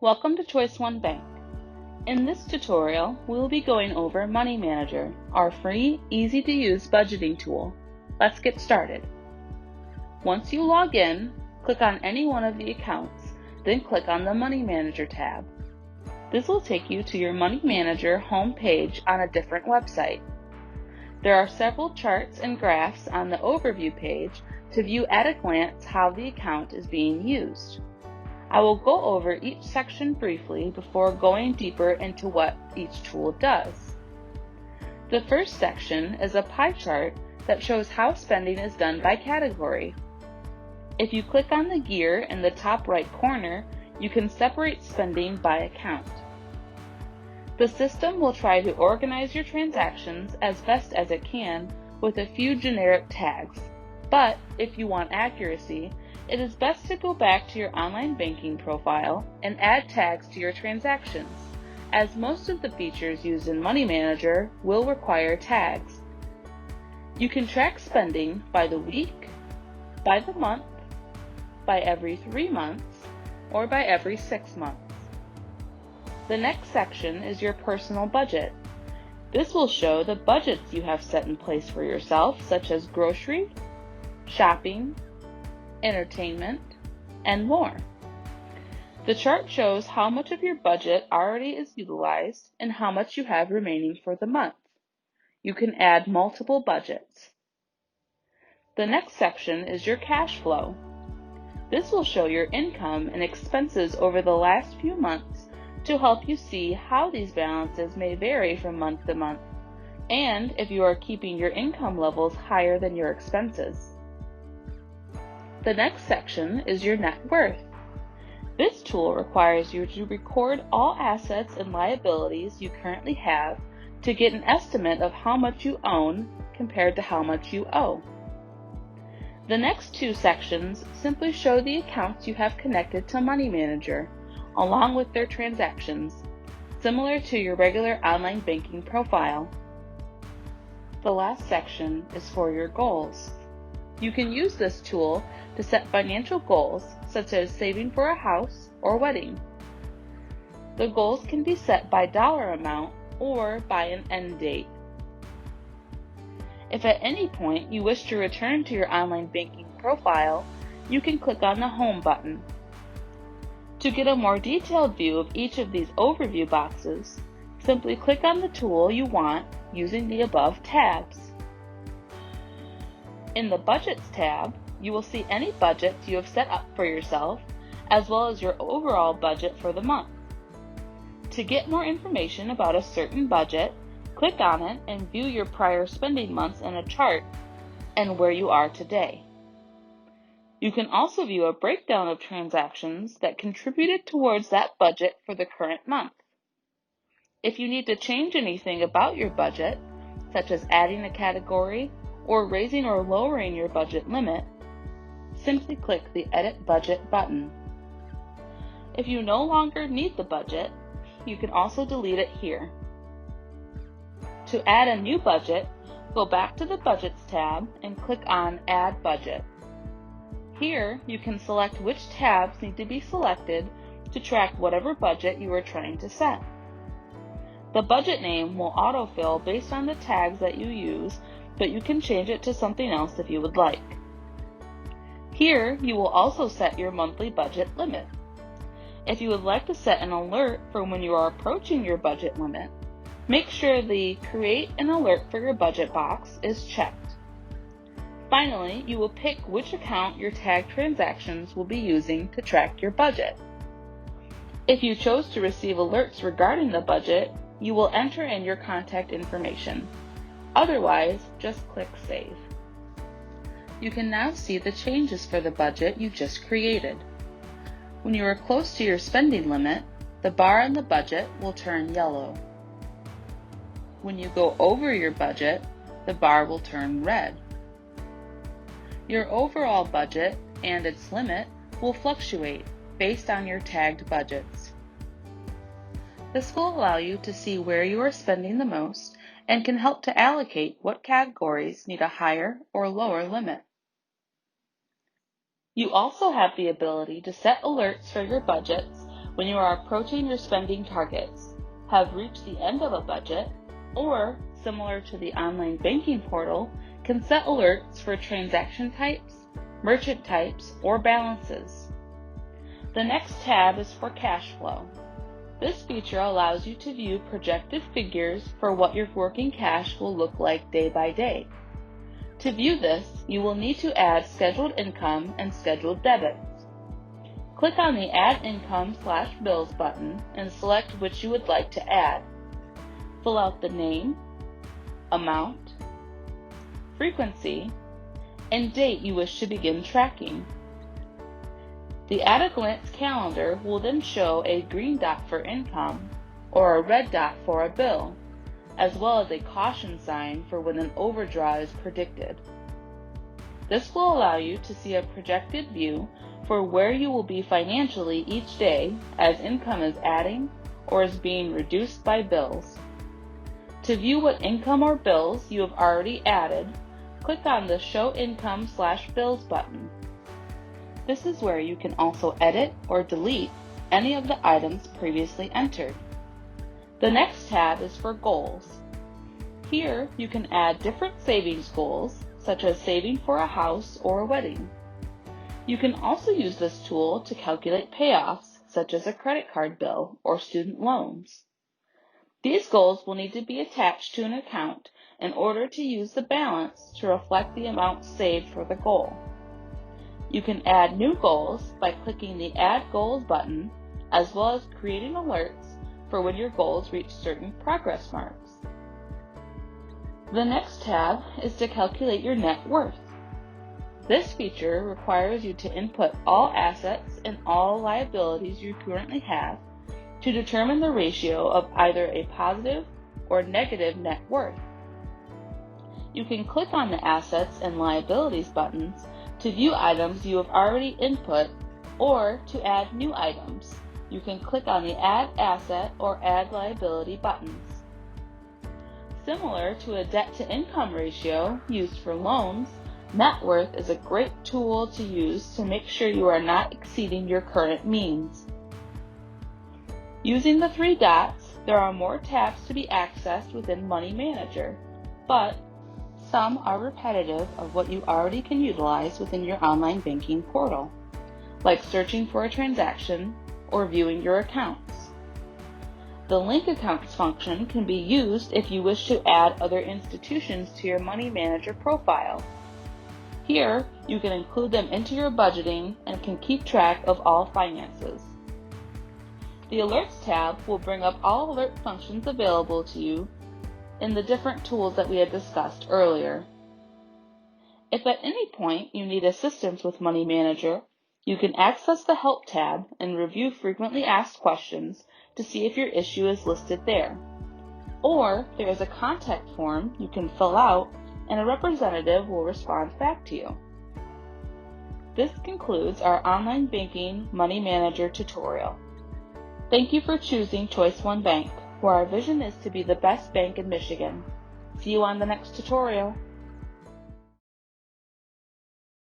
Welcome to ChoiceOne Bank. In this tutorial, we will be going over Money Manager, our free, easy-to-use budgeting tool. Let's get started. Once you log in, click on any one of the accounts, then click on the Money Manager tab. This will take you to your Money Manager home page on a different website. There are several charts and graphs on the Overview page to view at a glance how the account is being used. I will go over each section briefly before going deeper into what each tool does. The first section is a pie chart that shows how spending is done by category. If you click on the gear in the top right corner, you can separate spending by account. The system will try to organize your transactions as best as it can with a few generic tags, but if you want accuracy, it is best to go back to your online banking profile and add tags to your transactions, as most of the features used in Money Manager will require tags. You can track spending by the week, by the month, by every 3 months, or by every 6 months. The next section is your personal budget. This will show the budgets you have set in place for yourself, such as grocery, shopping, entertainment, and more. The chart shows how much of your budget already is utilized and how much you have remaining for the month. You can add multiple budgets. The next section is your cash flow. This will show your income and expenses over the last few months to help you see how these balances may vary from month to month, and if you are keeping your income levels higher than your expenses. The next section is your net worth. This tool requires you to record all assets and liabilities you currently have to get an estimate of how much you own compared to how much you owe. The next two sections simply show the accounts you have connected to Money Manager, along with their transactions, similar to your regular online banking profile. The last section is for your goals. You can use this tool to set financial goals, such as saving for a house or wedding. The goals can be set by dollar amount or by an end date. If at any point you wish to return to your online banking profile, you can click on the Home button. To get a more detailed view of each of these overview boxes, simply click on the tool you want using the above tabs. In the Budgets tab, you will see any budgets you have set up for yourself, as well as your overall budget for the month. To get more information about a certain budget, click on it and view your prior spending months in a chart and where you are today. You can also view a breakdown of transactions that contributed towards that budget for the current month. If you need to change anything about your budget, such as adding a category or raising or lowering your budget limit, simply click the Edit Budget button. If you no longer need the budget, you can also delete it here. To add a new budget, go back to the Budgets tab and click on Add Budget. Here, you can select which tabs need to be selected to track whatever budget you are trying to set. The budget name will autofill based on the tags that you use, but you can change it to something else if you would like. Here, you will also set your monthly budget limit. If you would like to set an alert for when you are approaching your budget limit, make sure the Create an Alert for your budget box is checked. Finally, you will pick which account your tagged transactions will be using to track your budget. If you chose to receive alerts regarding the budget, you will enter in your contact information. Otherwise, just click Save. You can now see the changes for the budget you just created. When you are close to your spending limit, the bar on the budget will turn yellow. When you go over your budget, the bar will turn red. Your overall budget and its limit will fluctuate based on your tagged budgets. This will allow you to see where you are spending the most and can help to allocate what categories need a higher or lower limit. You also have the ability to set alerts for your budgets when you are approaching your spending targets, have reached the end of a budget, or, similar to the online banking portal, can set alerts for transaction types, merchant types, or balances. The next tab is for cash flow. This feature allows you to view projected figures for what your working cash will look like day by day. To view this, you will need to add scheduled income and scheduled debits. Click on the Add Income/Bills button and select which you would like to add. Fill out the name, amount, frequency, and date you wish to begin tracking. The At a Glance calendar will then show a green dot for income or a red dot for a bill, as well as a caution sign for when an overdraw is predicted. This will allow you to see a projected view for where you will be financially each day as income is adding or is being reduced by bills. To view what income or bills you have already added, click on the Show Income/Bills button. This is where you can also edit or delete any of the items previously entered. The next tab is for goals. Here you can add different savings goals, such as saving for a house or a wedding. You can also use this tool to calculate payoffs, such as a credit card bill or student loans. These goals will need to be attached to an account in order to use the balance to reflect the amount saved for the goal. You can add new goals by clicking the Add Goals button, as well as creating alerts for when your goals reach certain progress marks. The next tab is to calculate your net worth. This feature requires you to input all assets and all liabilities you currently have to determine the ratio of either a positive or negative net worth. You can click on the Assets and Liabilities buttons to view items you have already input, or to add new items. You can click on the Add Asset or Add Liability buttons. Similar to a debt-to-income ratio used for loans, net worth is a great tool to use to make sure you are not exceeding your current means. Using the three dots, there are more tabs to be accessed within Money Manager, but some are repetitive of what you already can utilize within your online banking portal, like searching for a transaction or viewing your accounts. The Link Accounts function can be used if you wish to add other institutions to your Money Manager profile. Here, you can include them into your budgeting and can keep track of all finances. The Alerts tab will bring up all alert functions available to you in the different tools that we had discussed earlier. If at any point you need assistance with Money Manager, you can access the Help tab and review frequently asked questions to see if your issue is listed there. Or there is a contact form you can fill out and a representative will respond back to you. This concludes our online banking Money Manager tutorial. Thank you for choosing ChoiceOne Bank, where our vision is to be the best bank in Michigan. See you on the next tutorial.